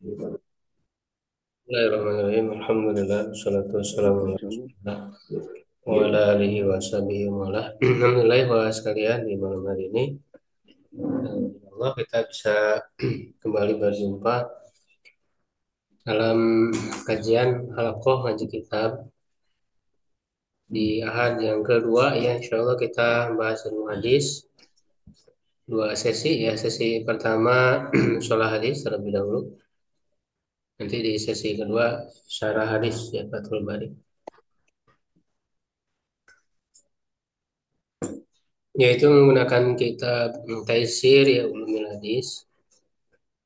Bismillahirrahmanirrahim. Alhamdulillah, wassalatu wassalamu ala rasulillah wa ala alihi wa sahbihi wa ala. Alhamdulillah wa sekalian di malam hari ini Allah kita bisa kembali berjumpa dalam kajian halaqah ngaji kitab di ahad yang kedua ya, insya Allah kita bahas ilmu hadis dua sesi ya. Sesi pertama sholah hadis terlebih dahulu, nanti di sesi kedua syarah hadis ya, Fathul Bari, yaitu menggunakan kitab Taisir ya Ulumul Hadis.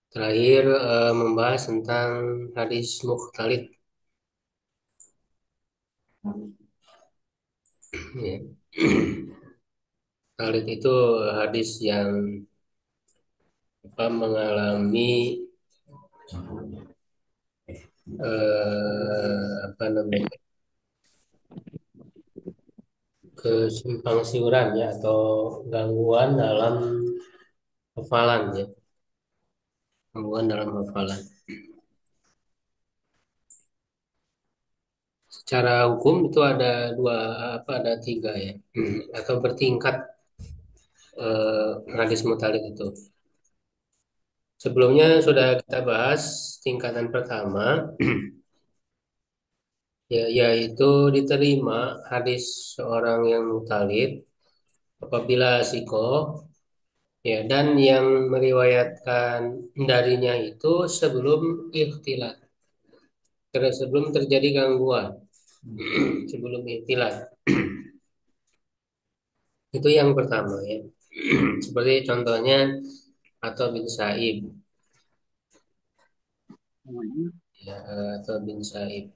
Terakhir membahas tentang hadis mukhtalid ya. Mukhtalid itu hadis yang mengalami apa namanya, kesimpang siuran ya, atau gangguan dalam hafalan ya, gangguan dalam hafalan. Secara hukum itu ada dua, ada tiga ya, atau bertingkat hadis mukhtalid itu. Sebelumnya sudah kita bahas tingkatan pertama ya, yaitu diterima hadis seorang yang mukhtalid apabila sikoh ya, dan yang meriwayatkan darinya itu sebelum ikhtilat, terus sebelum terjadi gangguan, sebelum ikhtilat. Itu yang pertama ya. Seperti contohnya atau bin Sa'ib ya, atau bin Sa'ib.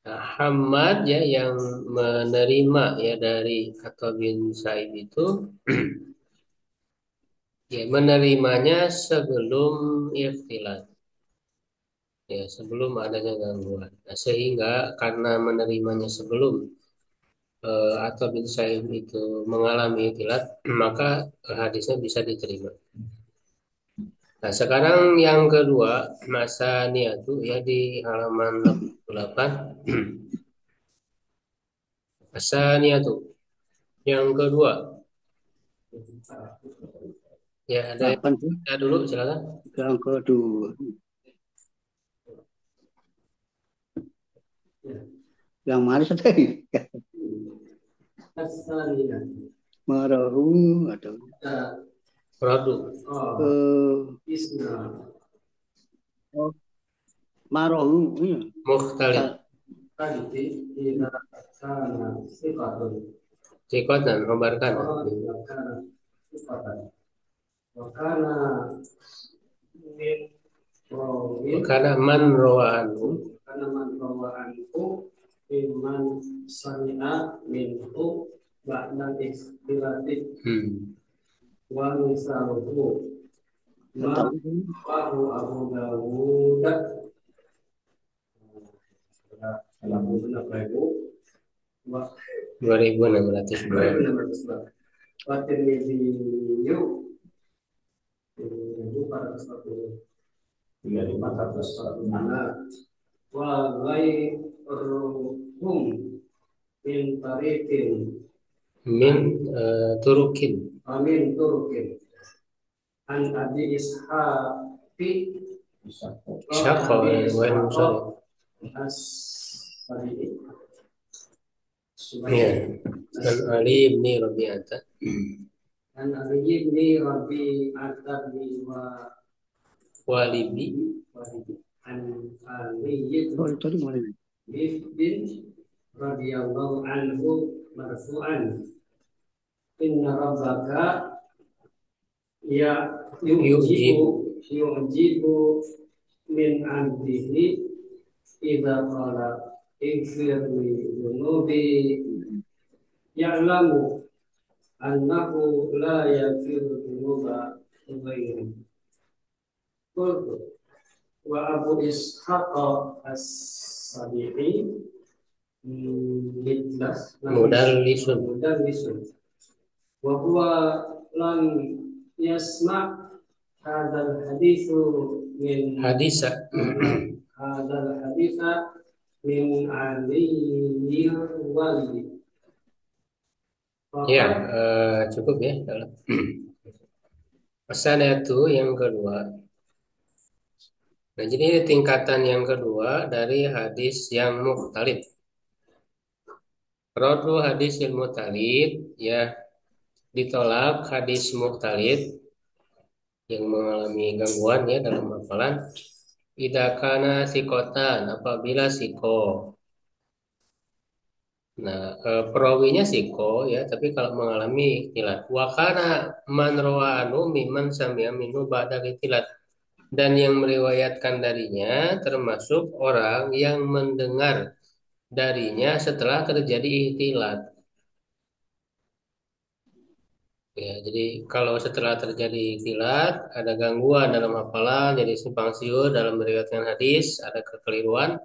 Nah, Hamad ya yang menerima ya dari atau bin Sa'ib itu ya menerimanya sebelum ikhtilat ya, sebelum adanya gangguan. Nah, sehingga karena menerimanya sebelum atau bin Sa'ib itu mengalami ikhtilat, maka hadisnya bisa diterima. Nah, sekarang yang kedua, masa niatu ya di halaman 88. Masa niatu yang kedua. Ya, ada yang Kapan sih? baca dulu silakan. Yang kedua. Yang mana tadi? Marahum atau Produk oh, marahum ya. mukhtalid. Sikot dan khobarkan. Karena man rawa anhu. Hmm. Nggak tahu. Wah, 2600. Min turukin. Syaqqa wa musari. Ya. An Ali bin Rabi'ata. Walibi. Oh, tadi mana? Yujibu. Mudallisun. Hadzal hadisu min hadisa. Hadzal hadisa min aliyil walidi. Ya, cukup ya. Pesan itu yang kedua. Nah, jadi ini tingkatan yang kedua dari hadis yang mukhtalif. Raddu hadis yang mukhtalif, ya, ditolak hadis mukhtalif yang mengalami gangguan ya dalam hafalan. Idakana sikotan, apabila siko. Nah, perawinya siko ya, tapi kalau mengalami ikhtilat. Wakana man rawa anu miman sami'a minhu ba'da ikhtilat. Dan yang meriwayatkan darinya termasuk orang yang mendengar darinya setelah terjadi ikhtilat. Ya, jadi kalau setelah terjadi ikhtilat, ada gangguan dalam hafalan, jadi simpang siur dalam meriwayatkan hadis, ada kekeliruan,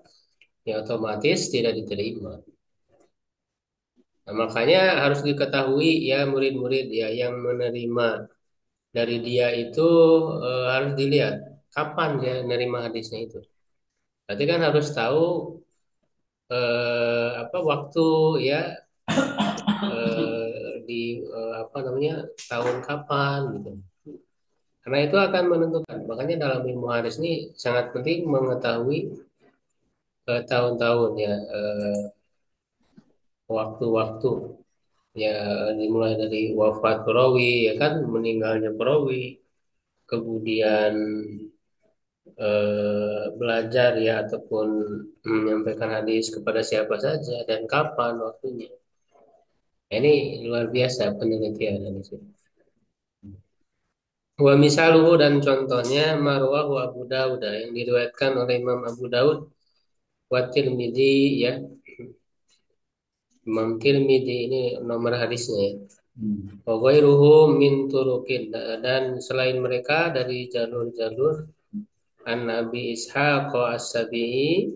ya otomatis tidak diterima. Nah, makanya harus diketahui ya murid-murid ya yang menerima dari dia itu harus dilihat kapan dia menerima hadisnya itu. Berarti kan harus tahu apa waktu ya di apa namanya tahun kapan gitu. Karena itu akan menentukan. Makanya dalam ilmu hadis ini sangat penting mengetahui tahun-tahun ya waktu-waktu ya dimulai dari wafat perawi ya kan meninggalnya perawi kemudian belajar ya ataupun menyampaikan hadis kepada siapa saja dan kapan waktunya. Nah, ini luar biasa penelitian di sini. Wa misaluhu dan contohnya marwahu Abu Dawud yang diriwayatkan oleh Imam Abu Dawud wa Tirmidzi ya. Imam Tirmidzi ini nomor hadisnya ya. Wa ghairuhu min turuqin dan selain mereka dari jalur-jalur An Abi Ishaq As-Sabi'i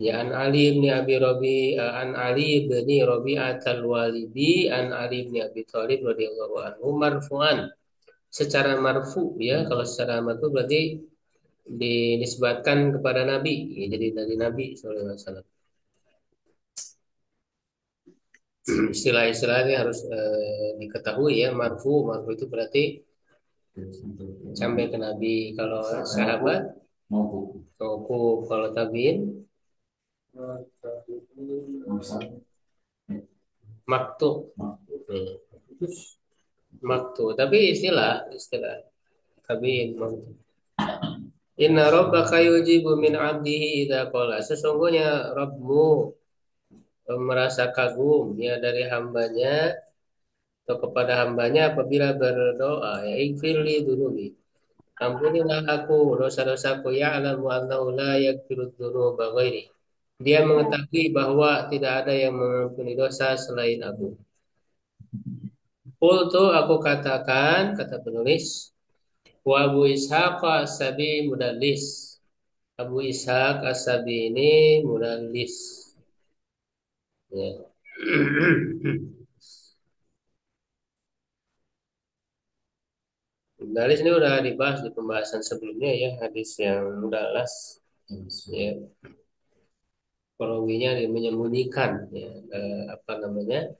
ya an Ali bin Abi Rabi an Ali bin Rabi'at al-Walidi an Ali bin Abi Thalib radhiyallahu anhu marfu'an secara marfu ya kalau secara marfu berarti dinisbatkan kepada Nabi ya, jadi dari Nabi sallallahu alaihi wasallam. Istilah-istilah ini harus diketahui ya marfu itu berarti sampai ke Nabi kalau sahabat mauquf kalau tabiin maktu maktu tapi istilah tabiin maktu. Inna rabbaka yujibu min 'abdihi idza qala sesungguhnya Rabbmu merasa kagum ya dari hambanya atau kepada hambanya apabila berdoa ya ighfirli dunubi ampunilah aku dosa-dosaku ya alamu annahu la yaghfiru dzunuba ghairi dia mengetahui bahwa tidak ada yang mengampuni dosa selain aku. Qultu aku katakan kata penulis wa Abu Ishaq As-Sabi mudallis Abu Ishaq As-Sabi ini mudallis ya. Mudallis ini udah dibahas di pembahasan sebelumnya ya hadis yang mudallas ya perawinya dia menyembunyikan ya apa namanya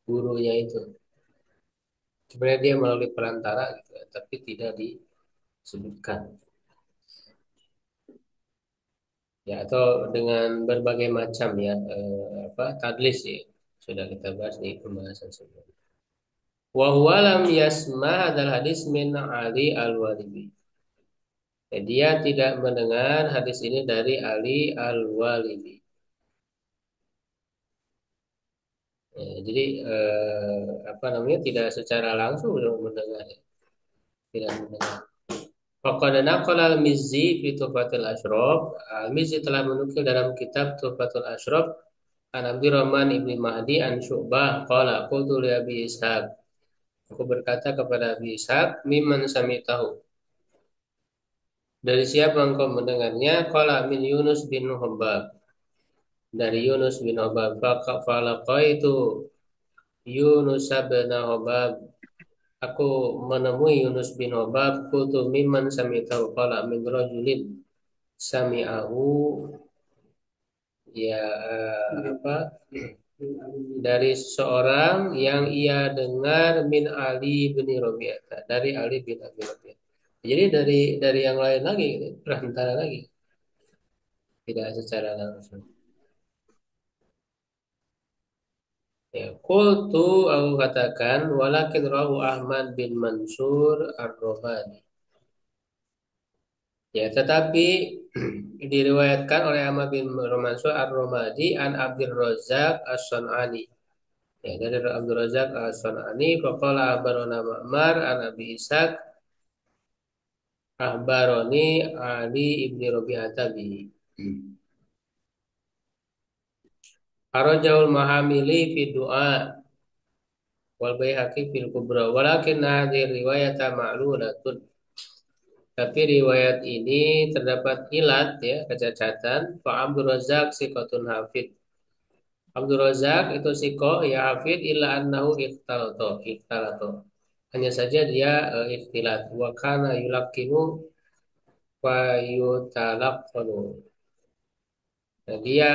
gurunya itu sebenarnya dia melalui perantara gitu, ya, tapi tidak disebutkan ya atau dengan berbagai macam ya apa tadlis ya sudah kita bahas di pembahasan sebelumnya. Wa huwa lam yasma hadzal hadis min Ali Al-Walidi. Ya, dia tidak mendengar hadis ini dari Ali Al-Walidi. Ya, jadi apa namanya tidak secara langsung mendengar, ya. Tidak mendengar. Faqad naqala al-Mizzi fi Tuhfatul Asyraf. Al-Mizzi telah menukil dalam kitab Tuhfatul Asyraf an Abdurrahman ibni Mahdi an Syu'bah qala qultu li Abi Ishaq. Aku berkata kepada Abi Ishaq, mimman samitahu. Dari siapa engkau mendengarnya? Qala min Yunus bin Hubbab. Dari Yunus bin Hubbab. Falaqaitu Yunus bin Hubbab. Aku menemui Yunus bin Wahab qultu mimman sami'tahu qala min rajulin sami'ahu ya apa dari seseorang yang ia dengar min Ali bin Rabi'ah dari Ali bin Abi Rabi'ah. Jadi dari yang lain lagi gitu, perantara lagi, tidak secara langsung. Ya, qultu aku katakan walakin rahu Ahmad bin Mansur Ar-Romani. Ya, tetapi diriwayatkan oleh Ahmad bin Mansur Ar-Romadi an Abdul Razak As-Sun'ani. Ya, dari Abdul Razak As-Sun'ani faqala abarona Ma'mar an Abi Ishaq ahbaroni Ali ibni Rabi'ah bi. Arajul mahamili fi du'a wal Baihaqi fil kubra walakin hadhihi riwayata ma'lulatun. Tapi riwayat ini terdapat ilat ya, kecacatan. Fa Abdul Razak siqatun hafid. Abdul Razak itu siko ya hafid illa annahu ikhtalato. Hanya saja dia ikhtilat. Wa kana yulakkinu wa yutalaqqanu. Nah, dia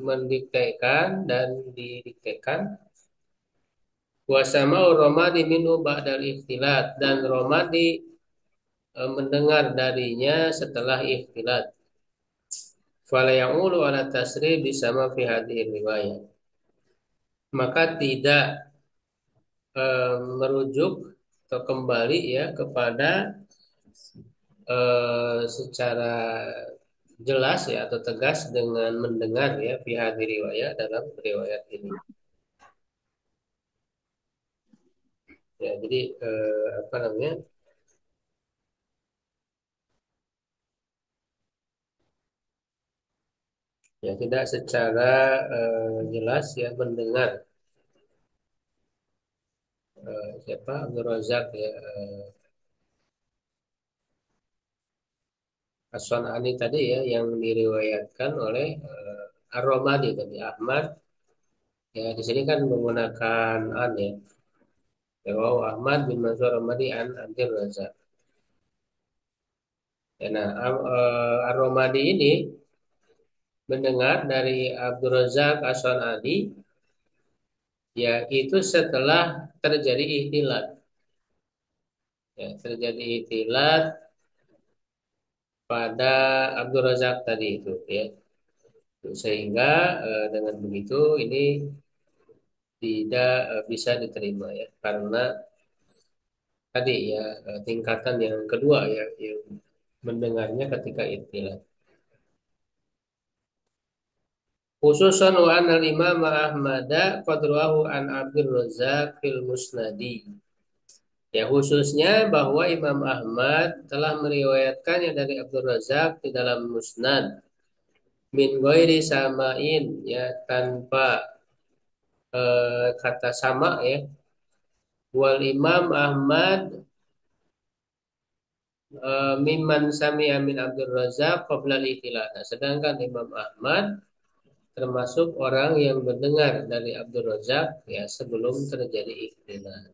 mendiktekan dan didiktekan. Wasamau Romadi minhu ba'dal ikhtilat dan Romadi mendengar darinya setelah ikhtilat. Fala ya'ulu ala tasri bisama fi hadhihi riwayat. Maka tidak merujuk atau kembali ya kepada secara jelas ya atau tegas dengan mendengar ya fi hadhihi riwayat dalam riwayat ini. Ya, jadi apa namanya? Ya, tidak secara jelas ya mendengar siapa Abdul Razak ya As-Sun'ani tadi ya yang diriwayatkan oleh Ar-Romadi tadi Ahmad ya di sini kan menggunakan an ya. Rawahu Ahmad bin Mansur Romadi an Abdul Razak. Ya, nah Ar-Romadi ini mendengar dari Abdul Razak As-Sun'ani ya itu setelah terjadi ihtilat. Ya, terjadi ihtilat pada Abdul Razak tadi itu ya. Sehingga dengan begitu ini tidak bisa diterima ya karena tadi ya tingkatan yang kedua ya yang mendengarnya ketika ihtilat. Khususan wa anal imam Ahmad qad an Abdul Razzaq fil Musnadi. Ya khususnya bahwa Imam Ahmad telah meriwayatkannya dari Abdul Razak di dalam Musnad min ghairi samain ya tanpa kata sama ya. Wal Imam Ahmad mimman sami'a min Abdul Razak qabla al-ihtilal. Nah, sedangkan Imam Ahmad termasuk orang yang mendengar dari Abdul Razak ya sebelum terjadi ihtilal.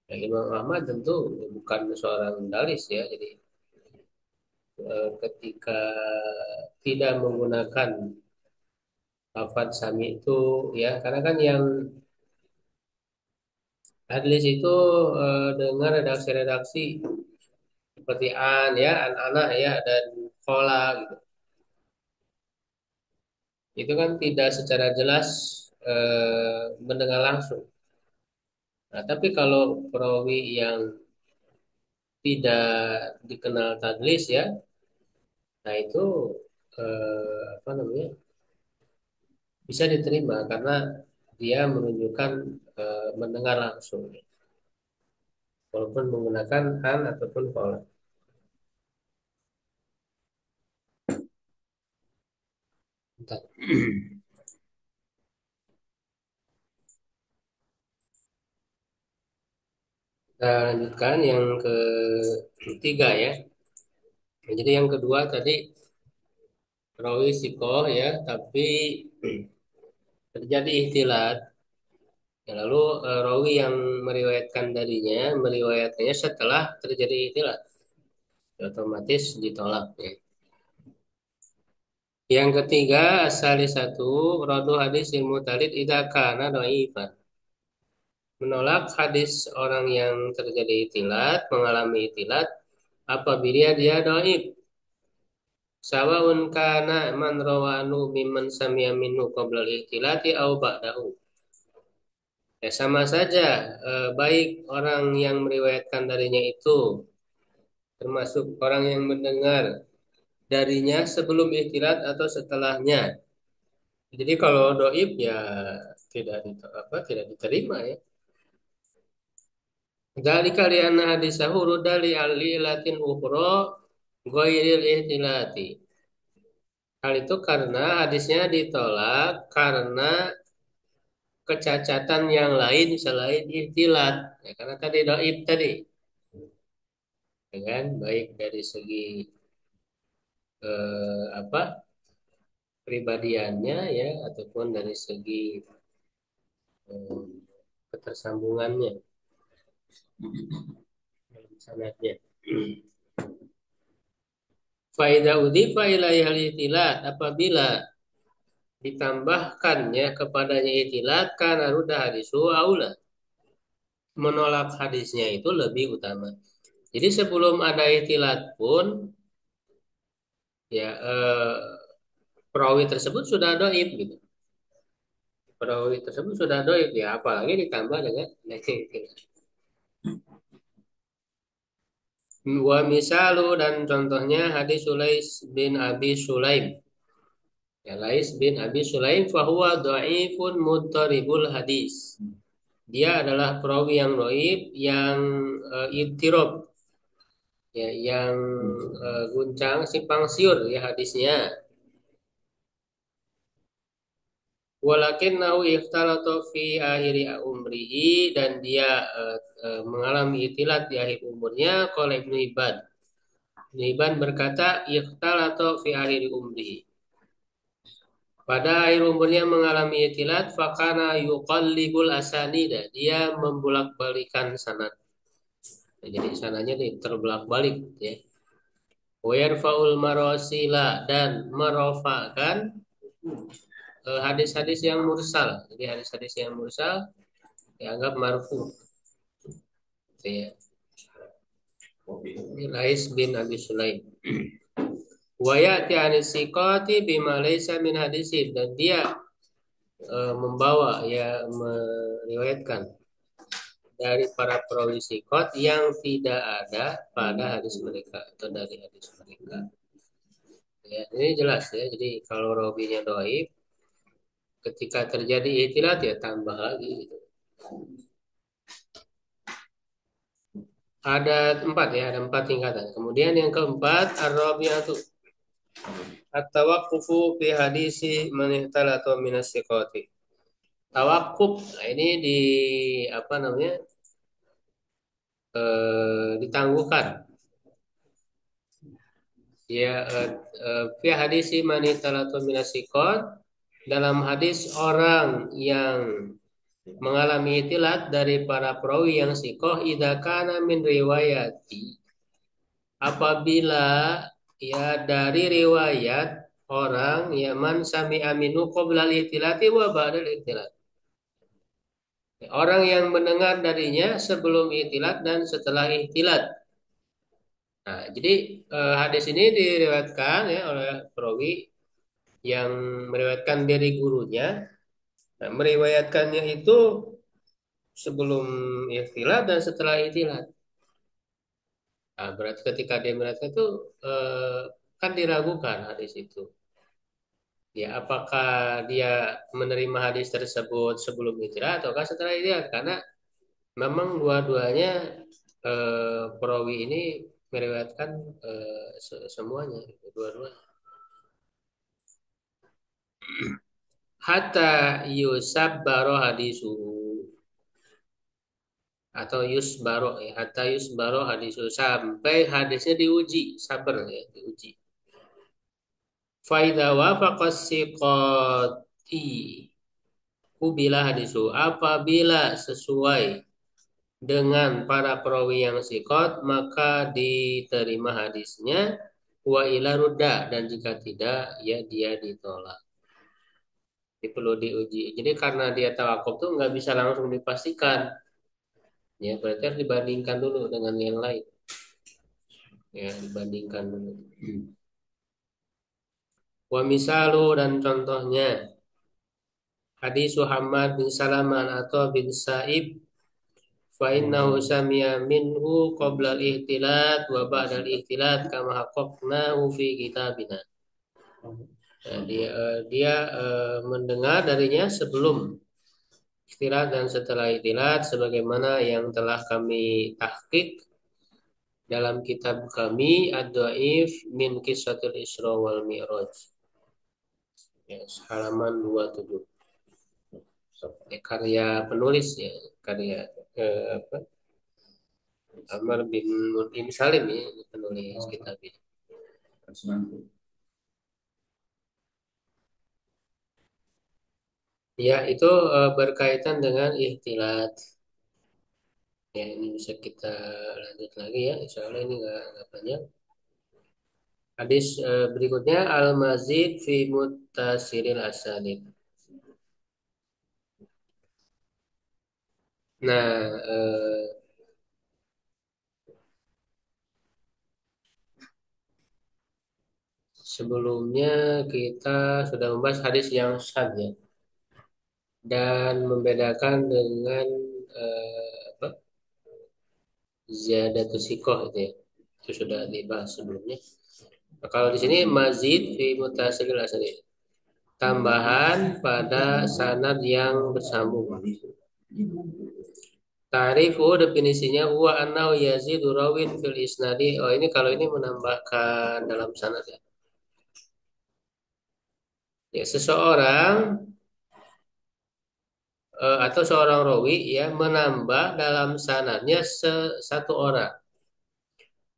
Ya, Imam Ahmad tentu bukan seorang dalis ya, jadi ketika tidak menggunakan lafadz sami itu ya karena kan yang hadis itu dengan redaksi-redaksi seperti an ya, anak ya dan kola gitu. Itu kan tidak secara jelas mendengar langsung. Nah, tapi kalau perawi yang tidak dikenal tadlis ya, nah itu apa namanya bisa diterima karena dia menunjukkan mendengar langsung, walaupun menggunakan an ataupun kola. Bentar. Kita lanjutkan yang ketiga ya. Jadi yang kedua tadi rawi sikoh ya, tapi terjadi ihtilat Ya, lalu rawi yang meriwayatkan darinya meriwayatkannya setelah terjadi itilat, otomatis ditolak ya. Yang ketiga, asali satu, radu hadis ilmu talid idza kana dhaifan. Menolak hadis orang yang terjadi itilat, mengalami itilat apabila dia dhaif. Sawaun kana man rawanu mimman sami'a minhu qabla al-ihtilati au ba'dahu. Ya sama saja, baik orang yang meriwayatkan darinya itu termasuk orang yang mendengar darinya sebelum ihtilat atau setelahnya. Jadi kalau doib ya tidak diterima ya. Dzalika li anna hadisahu rudda li alilatin ukhra ghairil ihtilati. Hal itu karena hadisnya ditolak karena kecacatan yang lain selain ihtilat. Ya, karena tadi doib tadi, ya kan? Baik dari segi apa pribadiannya ya ataupun dari segi eh, ketersambungannya dalam sanadnya. Faida udhifa ilaihal ihtilat, apabila ditambahkannya kepadanya ihtilat karena rudah hadisu aula, menolak hadisnya itu lebih utama. Jadi sebelum ada ihtilat pun ya perawi tersebut sudah doib gitu. Perawi tersebut sudah doib ya, apalagi ditambah dengan ihtilat. Wa misalu, dan contohnya hadis Sulais bin Abi Sulaim. Ya, Lais bin Abi Sulaim fahuwa dhaifun mudtaribul hadis. Dia adalah perawi yang dhaif yang idtirab ya yang guncang simpang siur ya hadisnya. Walakinnahu ikhtalata fi akhiri umrihi, dan dia mengalami itilat di akhir umurnya. Qala Ibnu Hibban. Ibnu Hibban berkata ikhtalata fi akhiri umrihi. Pada akhir umurnya mengalami itilat, fakana yuqallibul asanida. Dia membulak-balikan sanad. Jadi sanadnya terbelak-balik ya. Wa yarfa'ul marasila, dan merofakan hadis-hadis yang mursal. Jadi hadis-hadis yang mursal dianggap marfu. Gitu ya. Lais bin Abi Sulaim. Wa ya'ti anis siqati bima laysa min hadisin, dan dia membawa ya meriwayatkan dari para perawi sikot yang tidak ada pada hadis mereka atau dari hadis mereka. Ya, ini jelas ya. Jadi kalau rawinya dhaif, ketika terjadi ihtilat ya tambah lagi gitu. Ada empat tingkatan. Kemudian yang keempat ar-rabi'atu at-tawaqqufu fi hadisi man ihtalata minas siqati. Tawakuf, nah ini di apa namanya ditangguhkan ya fi hadisi man ihtalata minas siqat, dalam hadis orang yang mengalami itilat dari para perawi yang sikoh idza kana min riwayati, apabila ya dari riwayat orang ya man sami aminu qabla al-ihtilati wa ba'da al-ihtilat, orang yang mendengar darinya sebelum ihtilat dan setelah ihtilat. Nah, jadi hadis ini diriwayatkan ya oleh perawi yang meriwayatkan dari gurunya. Nah, meriwayatkannya itu sebelum ihtilat dan setelah ihtilat. Nah, berarti ketika dia meriwayatkan itu kan diragukan hadis itu. Ya, apakah dia menerima hadis tersebut sebelum ihtilat ataukah setelah ihtilat? Karena memang dua-duanya perawi ini meriwayatkan semuanya, dua-duanya. Hatta yusabbaro hadisu, atau yusbaro ya, hatta yusbaro hadisu, sampai hadisnya diuji, sabar ya, diuji. Faida wafaqas siqati, kubila hadisu, apabila sesuai dengan para perawi yang sikot maka diterima hadisnya, wa ila rudda, dan jika tidak ya dia ditolak. Ini perlu diuji. Jadi karena dia tawakuf tuh nggak bisa langsung dipastikan, ya berarti harus dibandingkan dulu dengan yang lain, ya dibandingkan dulu. Wa misalu, dan contohnya hadis Muhammad bin Salaman atau bin Sa'ib, fa innahu sami'a minhu qabla al-ihtilat wa ba'da al-ihtilat kama haqqaqnahu fi kitabina. Nah, dia mendengar darinya sebelum ikhtilat dan setelah ikhtilat sebagaimana yang telah kami tahqiq dalam kitab kami Ad-Dhaif min Qissatul Isra wal Mi'raj. Ya, halaman 27. Ya, karya penulis, ya karya apa, Amr bin Nurdin Salim, ya penulis kitab ini. Ya itu berkaitan dengan ikhtilat. Ya ini bisa kita lanjut lagi ya. Insya Allah ini nggak banyak. Hadis berikutnya al-mazid fi muttasiril asanid. Nah, sebelumnya kita sudah membahas hadis yang syadz, ya, dan membedakan dengan apa, ziyadatus sikoh itu, ya. Itu sudah dibahas sebelumnya. Nah, kalau di sini mazid fi mutasilil asanid, tambahan pada sanad yang bersambung. Ta'rifu, definisinya huwa annahu yazidu rawin fil isnadi. Oh ini kalau ini menambahkan dalam sanad, ya. Ya seseorang atau seorang rawi ya menambah dalam sanadnya satu orang.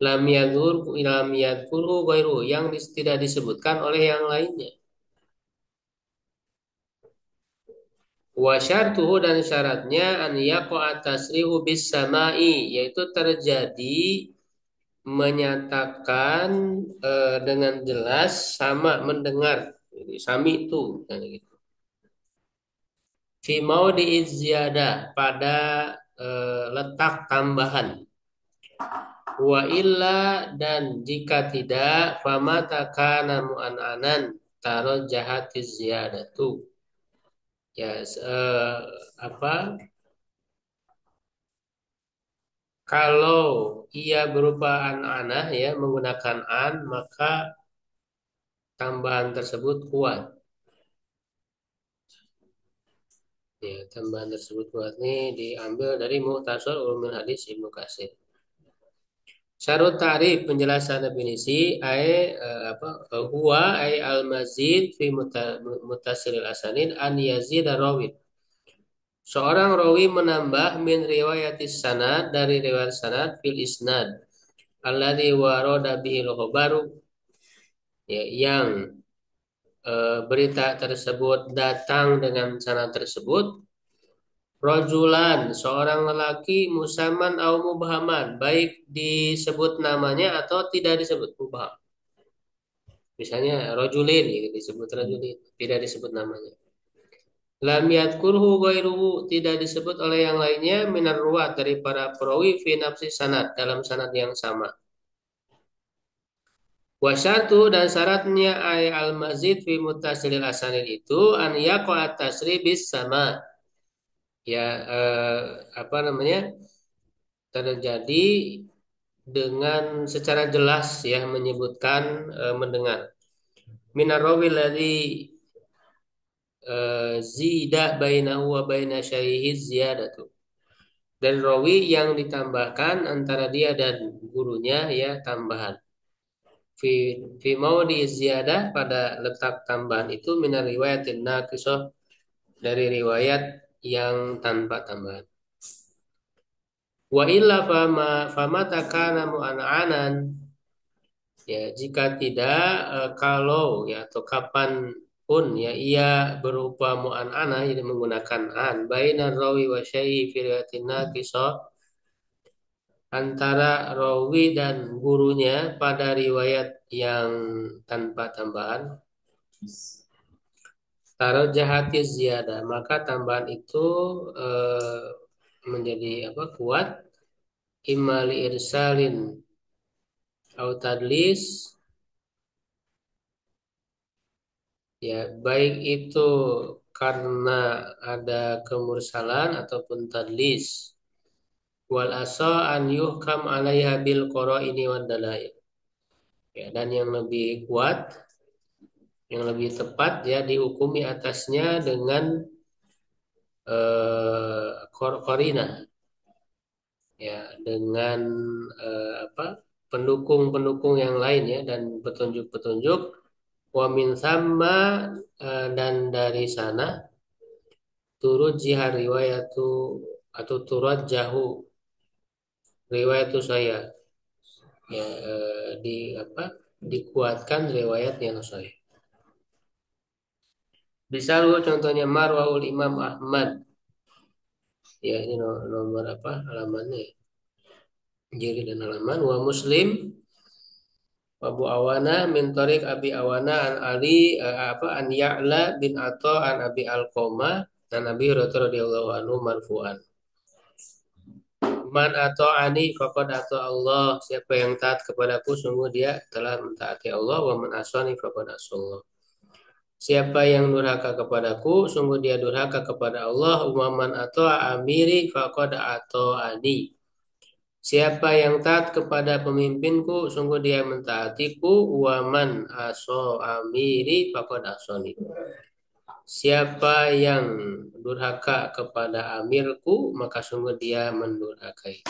Lam yadhkuru ghairu, yang tidak disebutkan oleh yang lainnya. Wa syartuhu, dan syaratnya an yaqa'a tasrihu bis sama'i, yaitu terjadi menyatakan dengan jelas sama mendengar. Jadi sami itu kan gitu. Fi maudi ziyadah, pada letak tambahan. Wa illa, dan jika tidak, famata kana mu'ananan tarajjahatiz ziyadatu. Ya apa, kalau ia berupa an-anah, ya menggunakan an, maka tambahan tersebut kuat. Ya, tambahan tersebut kuat ini diambil dari Mukhtasar Ulumul Hadis Ibnu Katsir. Syarat ta'rif, penjelasan definisi, apa, huwa al-mazid fi muttasilil asanid an yazid rawid. Seorang rawi menambah min riwayatis sanad, dari riwayat sanad, fil isnad alladzi warada bihil khabaru, ya, yang berita tersebut datang dengan sanad tersebut, rojulan, seorang lelaki, musaman au mubhaman, baik disebut namanya atau tidak disebut mubham. Misalnya rojulin, gitu, disebut rojulin, tidak disebut namanya. Lam yadkurhu ghairuhu, tidak disebut oleh yang lainnya, minar ruwat, dari para perawi, fi nafsi sanad, dalam sanad yang sama. Wasyatu, dan syaratnya ay al-mazid fi muttasilil asanid itu an yaqa tasri bis sama, ya apa namanya, terjadi dengan secara jelas, ya menyebutkan mendengar. Minar rawi ladzi zida bainahu wa baina syaihi ziyadatu, dan rawi yang ditambahkan antara dia dan gurunya, ya tambahan. Fi maudi ziyadah, pada letak tambahan itu, minar riwayatin naqisah, dari riwayat yang tanpa tambahan. Wa illa fama takana mu'an'anan, ya jika tidak, kalau, ya atau kapan pun ya ia berupa mu'an'ana jadi menggunakan an bainar rawi wa syai'i fi riwayatin naqisah antara rawi dan gurunya pada riwayat yang tanpa tambahan taruh jahati ziyadah maka tambahan itu menjadi apa kuat imali irsalin au tadlis ya baik itu karena ada kemursalan ataupun tadlis wal asa an yuhkam alaiha bil qara'ini wad dalail ya dan yang lebih kuat yang lebih tepat ya dihukumi atasnya dengan qarina ya dengan apa pendukung-pendukung yang lain ya dan petunjuk-petunjuk wa min thamma dan dari sana turut jihar riwayatu atau turut jahu riwayatu saya ya di apa dikuatkan riwayat yang sahih. Misalnya contohnya Marwaul Imam Ahmad ya ini nomor apa halamannya jiri dan halaman wa Muslim Abu Awana min Tariq Abi Awana an Ali apa an Ya'la bin Atha an Abi Alqamah dan Abi Hurairah radhiyallahu anhu marfu'an. Man ata'ani faqad ata Allah. Siapa yang taat kepadaku sungguh dia telah mentaati Allah wa man asani faqad asallah. Siapa yang durhaka kepadaku sungguh dia durhaka kepada Allah wa man ata'a amiri faqad ata'ani. Siapa yang taat kepada pemimpinku sungguh dia mentaatiku wa man aso amiri faqad asani. Siapa yang durhaka kepada amirku maka sungguh dia mendurhakai.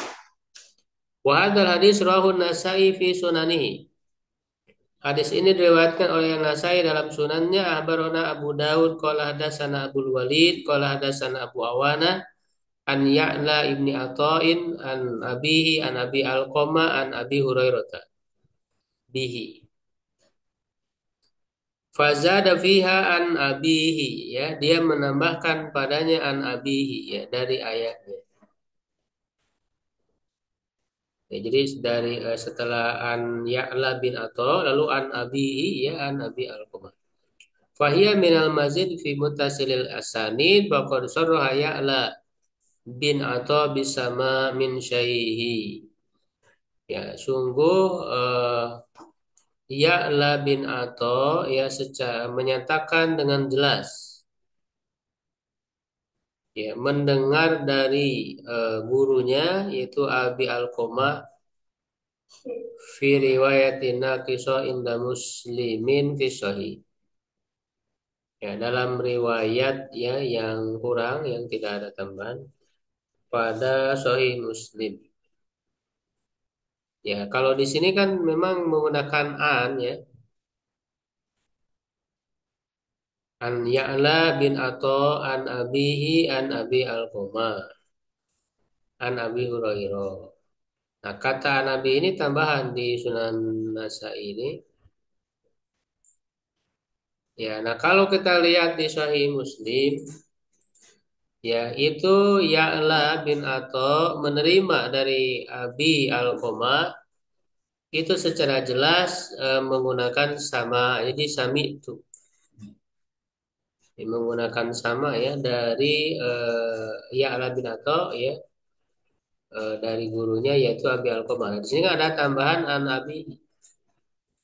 Wa hadzal hadis rawahu Nasa'i fi sunanihi. Hadis ini diriwayatkan oleh Nasai dalam sunannya. Akhbarona Abu Daud qala hadatsana Abdul Walid qala hadatsana Abu Awana an Ya'la ibni Athain an abihi an Abi Alqama an Abi Hurairah bihi. Fazada fiha an abihi ya dia menambahkan padanya an abihi ya dari ayahnya. Ya, jadi dari setelah an Ya'la bin Atha lalu an abihi ya an Abi Alqama. Fahiyya minal mazid fi mutasilil asanid faqad sarraha Ya'la bin Atha bisama min syaihi. Ya, sungguh Ya'la bin Atha ya secara menyatakan dengan jelas ya mendengar dari gurunya yaitu Abi Alqamah fi riwayatina kisah inda muslimin fi sahih. Ya, dalam riwayat ya yang kurang yang tidak ada tambahan pada Sahih Muslim. Ya, kalau di sini kan memang menggunakan an ya. An Ya'la bin Atha an abihi an Abi Alqamah an Abi Hurairah. Nah, kata Nabi ini tambahan di Sunan Nasai ini. Ya, nah kalau kita lihat di Sahih Muslim, ya itu Ya'la bin Atha menerima dari Abi Alqamah itu secara jelas menggunakan sama, jadi sami itu menggunakan sama ya dari Ya'la bin Atha ya dari gurunya yaitu Abi Alqamah. Di sini ada tambahan an Abi.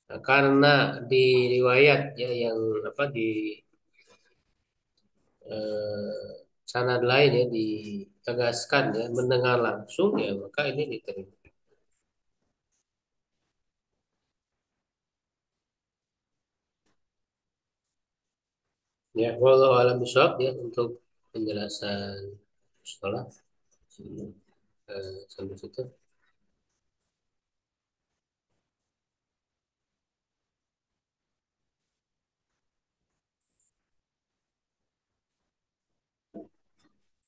Nah, karena di riwayat ya yang apa di eh, sanad lain ya ditegaskan ya mendengar langsung ya maka ini diterima. Ya, wallahu a'lam bishawab ya untuk penjelasan sekolah sampai situ.